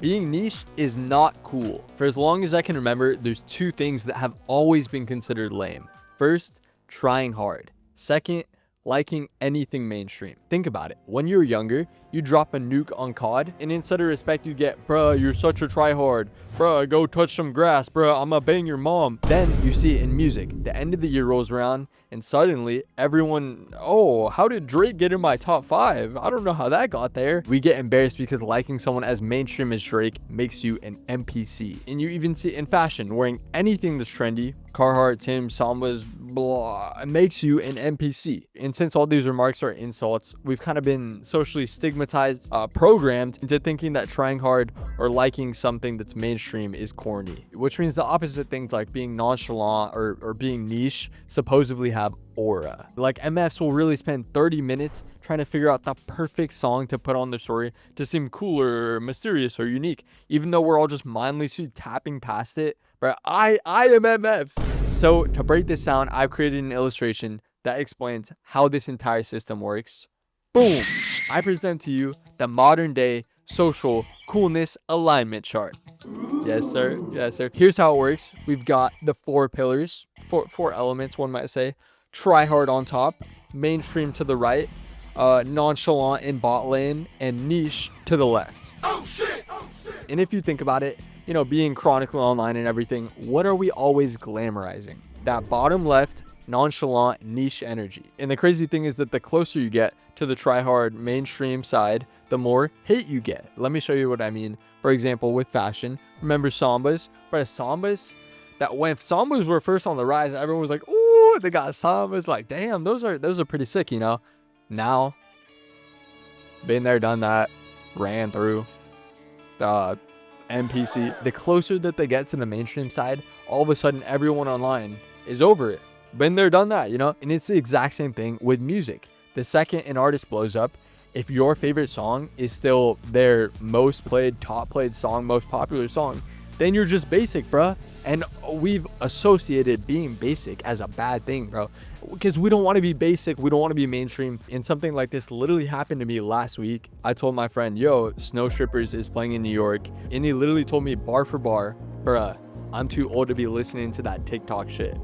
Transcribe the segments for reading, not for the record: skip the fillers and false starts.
Being niche is not cool. For as long as I can remember, there's two things that have always been considered lame. First, trying hard. Second, liking anything mainstream. Think about it. When you're younger, you drop a nuke on COD, and instead of respect, you get, bruh, you're such a tryhard. Bruh, go touch some grass. Bruh, I'ma bang your mom. Then you see it in music. The end of the year rolls around, and suddenly everyone, oh, how did Drake get in my top 5? I don't know how that got there. We get embarrassed because liking someone as mainstream as Drake makes you an NPC. And you even see it in fashion, wearing anything that's trendy, Carhartt, Tim's, Sambas, blah, it makes you an NPC. And since all these remarks are insults, we've kind of been socially stigmatized, programmed into thinking that trying hard or liking something that's mainstream is corny, which means the opposite things like being nonchalant or being niche supposedly have aura. Like MFs will really spend 30 minutes trying to figure out the perfect song to put on their story to seem cooler or mysterious or unique, even though we're all just mindlessly tapping past it. But I am MFs. So to break this down, I've created an illustration that explains how this entire system works. Boom! I present to you the modern day social coolness alignment chart. Yes, sir. Yes, sir. Here's how it works. We've got the 4 pillars, four elements, one might say. Try hard on top, mainstream to the right, nonchalant in bot lane, and niche to the left. Oh shit! Oh shit! And if you think about it, you know, being chronically online and everything, what are we always glamorizing? That bottom left, nonchalant, niche energy. And the crazy thing is that the closer you get to the try-hard mainstream side, the more hate you get. Let me show you what I mean. For example, with fashion, remember Sambas? But Sambas, that when Sambas were first on the rise, everyone was like, "Ooh, they got Sambas." Like, damn, those are pretty sick, you know. Now, been there, done that, ran through. NPC. The closer that they get to the mainstream side, all of a sudden everyone online is over it. Been there, done that, you know? And it's the exact same thing with music. The second an artist blows up, if your favorite song is still their most played, top played song, most popular song, then you're just basic, bruh. And we've associated being basic as a bad thing, bro, because we don't want to be basic. We don't want to be mainstream. And something like this literally happened to me last week. I told my friend, yo, Snow Strippers is playing in New York. And he literally told me bar for bar, bruh, I'm too old to be listening to that TikTok shit.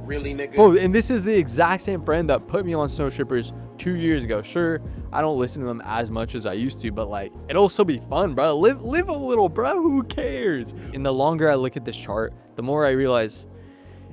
Really, nigga? Oh, and this is the exact same friend that put me on Snow Strippers 2 years ago. Sure, I don't listen to them as much as I used to, but like, it'll still be fun, bro. Live a little, bro. Who cares? And the longer I look at this chart, the more I realize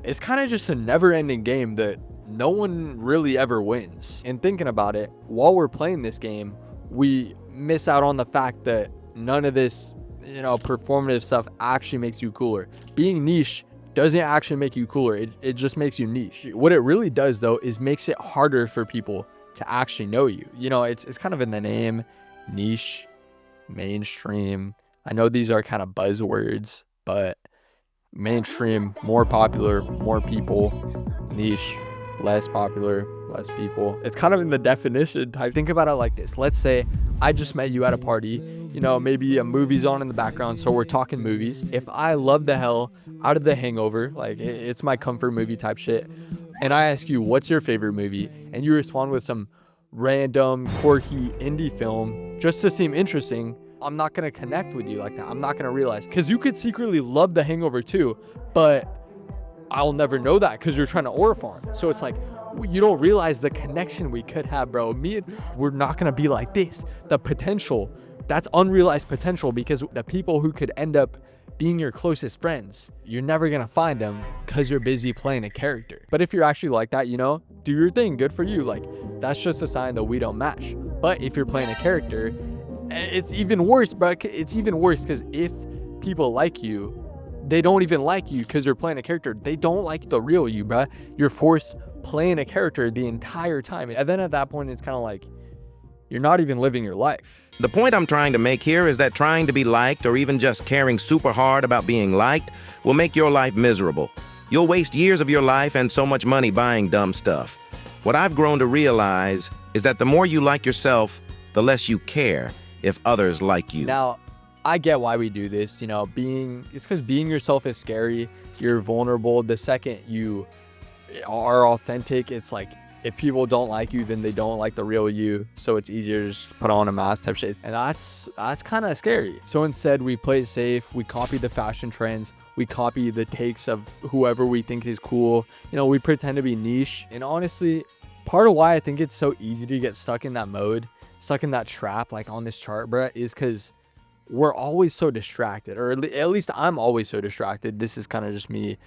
it's kind of just a never-ending game that no one really ever wins. And thinking about it, while we're playing this game, we miss out on the fact that none of this, you know, performative stuff actually makes you cooler. Being niche doesn't actually make you cooler. It just makes you niche. What it really does, though, is makes it harder for people to actually know you. You know, it's kind of in the name, niche, mainstream. I know these are kind of buzzwords, but mainstream, more popular, more people. Niche, less popular, less people. It's kind of in the definition type. Think about it like this. Let's say I just met you at a party, you know, maybe a movie's on in the background, so we're talking movies. If I love the hell out of The Hangover, like it's my comfort movie type shit, and I ask you, what's your favorite movie? And you respond with some random, quirky indie film just to seem interesting, I'm not going to connect with you like that. I'm not going to realize, because you could secretly love The Hangover too, but I'll never know that because you're trying to order farm. So it's like, you don't realize the connection we could have, bro. We're not going to be like this. The potential, that's unrealized potential, because the people who could end up being your closest friends, you're never going to find them because you're busy playing a character. But if you're actually like that, you know, do your thing. Good for you. Like, that's just a sign that we don't match. But if you're playing a character, it's even worse, bro. It's even worse because if people like you, they don't even like you because you're playing a character. They don't like the real you, bro. You're forced playing a character the entire time. And then at that point, it's kind of like, you're not even living your life. The point I'm trying to make here is that trying to be liked, or even just caring super hard about being liked, will make your life miserable. You'll waste years of your life and so much money buying dumb stuff. What I've grown to realize is that the more you like yourself, the less you care if others like you. Now, I get why we do this, you know, it's because being yourself is scary. You're vulnerable. The second you are authentic, it's like if people don't like you, then they don't like the real you. So it's easier to just put on a mask type shit. And that's kind of scary. So instead, we play it safe. We copy the fashion trends. We copy the takes of whoever we think is cool. You know, we pretend to be niche. And honestly, part of why I think it's so easy to get stuck in that mode, stuck in that trap, like on this chart, bruh, is because we're always so distracted. Or at least I'm always so distracted. This is kind of just me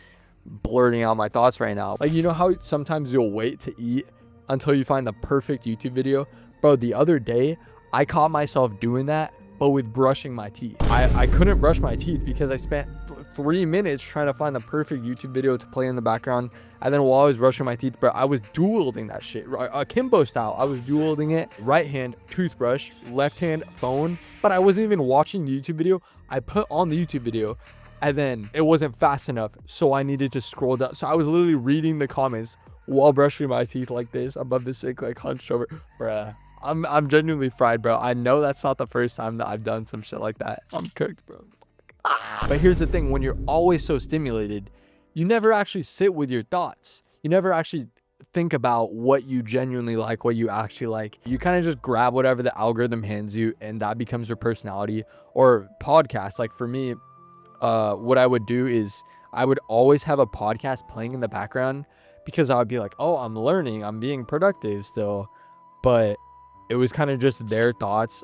blurting out my thoughts right now. Like, you know how sometimes you'll wait to eat until you find the perfect YouTube video? Bro, the other day I caught myself doing that, but with brushing my teeth. I couldn't brush my teeth because I spent 3 minutes trying to find the perfect YouTube video to play in the background. And then while I was brushing my teeth, bro, I was dual-wielding that shit, akimbo style. I was dual-wielding it. Right hand toothbrush, left hand phone, but I wasn't even watching the YouTube video. I put on the YouTube video, and then it wasn't fast enough, so I needed to scroll down. So I was literally reading the comments while brushing my teeth like this, above the sink, like hunched over. Bruh, I'm genuinely fried, bro. I know that's not the first time that I've done some shit like that. I'm cooked, bro. But here's the thing, when you're always so stimulated, you never actually sit with your thoughts. You never actually think about what you genuinely like, what you actually like. You kind of just grab whatever the algorithm hands you, and that becomes your personality. Or podcasts, like for me, what I would do is I would always have a podcast playing in the background, because I would be like, oh, I'm learning, I'm being productive still. But it was kind of just their thoughts,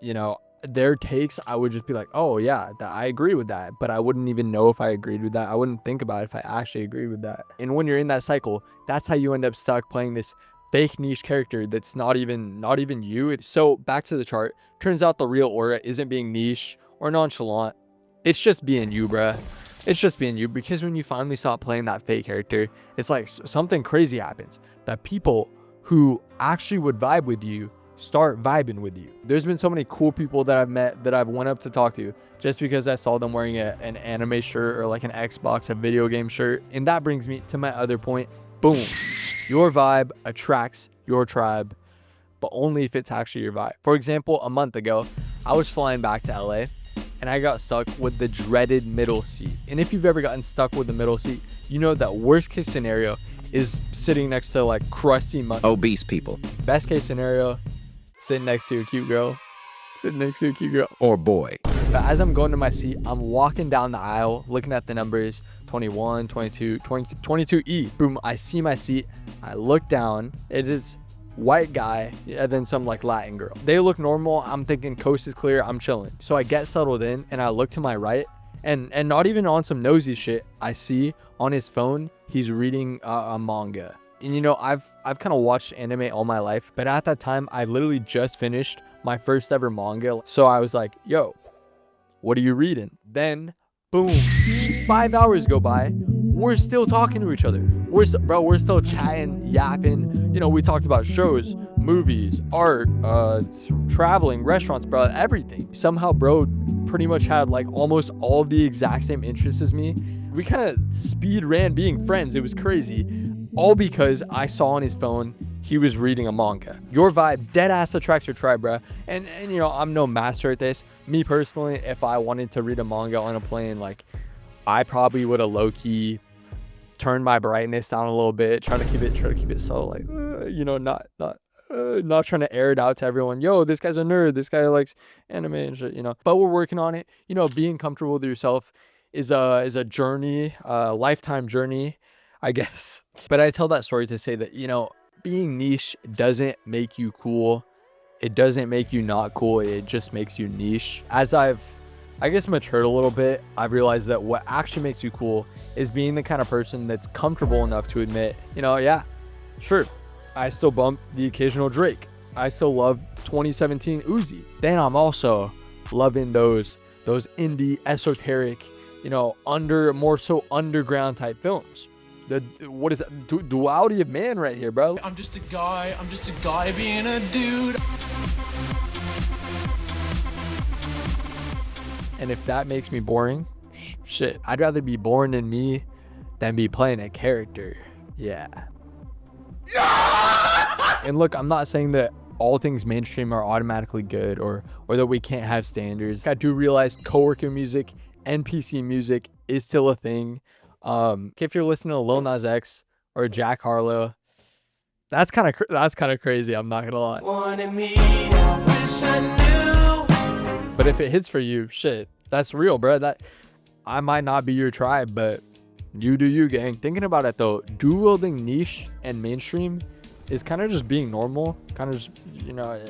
you know, their takes. I would just be like, oh yeah, I agree with that, but I wouldn't even know if I agreed with that. I wouldn't think about it if I actually agreed with that. And when you're in that cycle, that's how you end up stuck playing this fake niche character that's not even you. So back to the chart. Turns out the real aura isn't being niche or nonchalant. It's just being you, bruh. It's just being you. Because when you finally stop playing that fake character, it's like something crazy happens. That people who actually would vibe with you start vibing with you. There's been so many cool people that I've met that I've went up to talk to just because I saw them wearing an anime shirt or like an Xbox, a video game shirt. And that brings me to my other point. Boom. Your vibe attracts your tribe, but only if it's actually your vibe. For example, a month ago, I was flying back to LA and I got stuck with the dreaded middle seat. And if you've ever gotten stuck with the middle seat, you know that worst case scenario is sitting next to like crusty obese people. Best case scenario, sitting next to a cute girl. Or boy. But as I'm going to my seat, I'm walking down the aisle, looking at the numbers, 21, 22, 22E. Boom, I see my seat. I look down. It is white guy and then some like Latin girl. They look normal. I'm thinking coast is clear. I'm chilling. So I get settled in and I look to my right, and not even on some nosy shit, I see on his phone, he's reading a manga. And you know, I've kind of watched anime all my life, but at that time, I literally just finished my first ever manga. So I was like, yo, what are you reading? Then, boom, 5 hours go by. We're still talking to each other. We're still chatting, yapping. You know, we talked about shows, movies, art, traveling, restaurants, bro, everything. Somehow, bro, pretty much had like almost all of the exact same interests as me. We kind of speed ran being friends. It was crazy. All because I saw on his phone he was reading a manga. Your vibe dead ass attracts your tribe, bruh. And you know, I'm no master at this. Me personally, if I wanted to read a manga on a plane, like I probably would have low key turned my brightness down a little bit, try to keep it subtle, like you know, not trying to air it out to everyone. Yo, this guy's a nerd. This guy likes anime and shit, you know. But we're working on it. You know, being comfortable with yourself is a journey, a lifetime journey, I guess. But I tell that story to say that, you know, being niche doesn't make you cool. It doesn't make you not cool. It just makes you niche. As I've, I guess, matured a little bit, I've realized that what actually makes you cool is being the kind of person that's comfortable enough to admit, you know, yeah, sure, I still bump the occasional Drake. I still love 2017 Uzi. Then I'm also loving those indie, esoteric, you know, more so underground type films. What is that? Duality of man right here, bro. I'm just a guy being a dude. And if that makes me boring, shit, I'd rather be boring in me than be playing a character. Yeah. And look, I'm not saying that all things mainstream are automatically good or that we can't have standards. I do realize coworker music, NPC music is still a thing. If you're listening to Lil Nas X or Jack Harlow, That's kind of crazy. I'm not gonna lie. Wanted me, I wish I knew. But if it hits for you, shit, that's real, bro. That I might not be your tribe, but you do you, gang. Thinking about it though, dual wielding niche and mainstream is kind of just being normal. Kind of just, you know,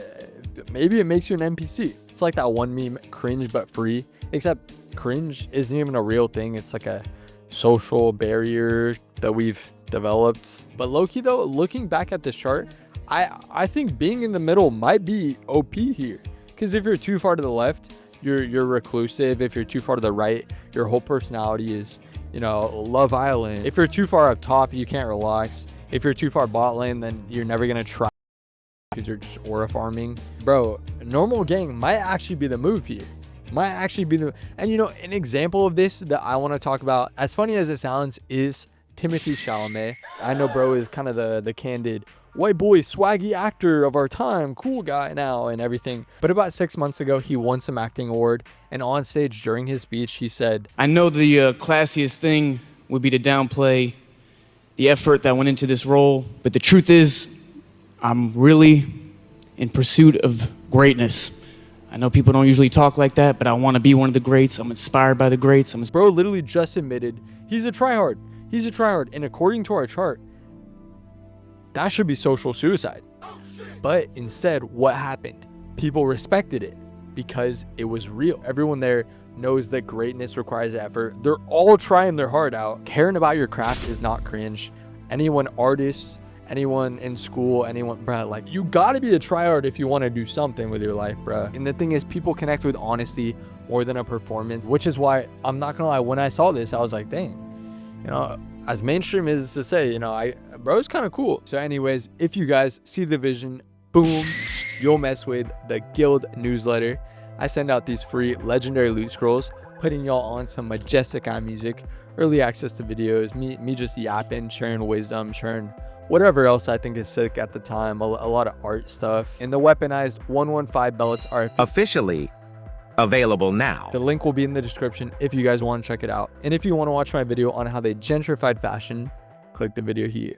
maybe it makes you an NPC. It's like that one meme, cringe but free. Except cringe isn't even a real thing. It's like a social barrier that we've developed. But low-key though, looking back at this chart, I think being in the middle might be OP here. Because if you're too far to the left, you're reclusive. If you're too far to the right, your whole personality is, you know, Love Island. If you're too far up top, you can't relax. If you're too far bot lane, then you're never gonna try because you're just aura farming. Bro, normal gang might actually be the move here. Might actually be the, and you know, an example of this that I want to talk about, as funny as it sounds, is Timothy Chalamet. I know bro is kind of the candid white boy swaggy actor of our time, cool guy now and everything. But about 6 months ago, he won some acting award, and on stage during his speech, he said, I know the classiest thing would be to downplay the effort that went into this role, but the truth is, I'm really in pursuit of greatness. I know people don't usually talk like that, but I want to be one of the greats. I'm inspired by the greats. Bro literally just admitted he's a tryhard. He's a tryhard. And according to our chart, that should be social suicide. But instead, what happened? People respected it because it was real. Everyone there knows that greatness requires effort. They're all trying their heart out. Caring about your craft is not cringe. Anyone, artists, anyone in school, anyone, bro, like, you gotta be a tryhard if you want to do something with your life, bro. And the thing is, people connect with honesty more than a performance, which is why I'm not gonna lie, when I saw this, I was like, dang, you know, as mainstream is to say, you know, bro's kind of cool. So anyways, if you guys see the vision, boom, you'll mess with the guild newsletter. I send out these free legendary loot scrolls, putting y'all on some majestic eye music, early access to videos, me just yapping, sharing wisdom, sharing whatever else I think is sick at the time, a lot of art stuff. And the weaponized 115 bellets are Officially available now. the link will be in the description if you guys want to check it out. And if you want to watch my video on how they gentrified fashion, click the video here.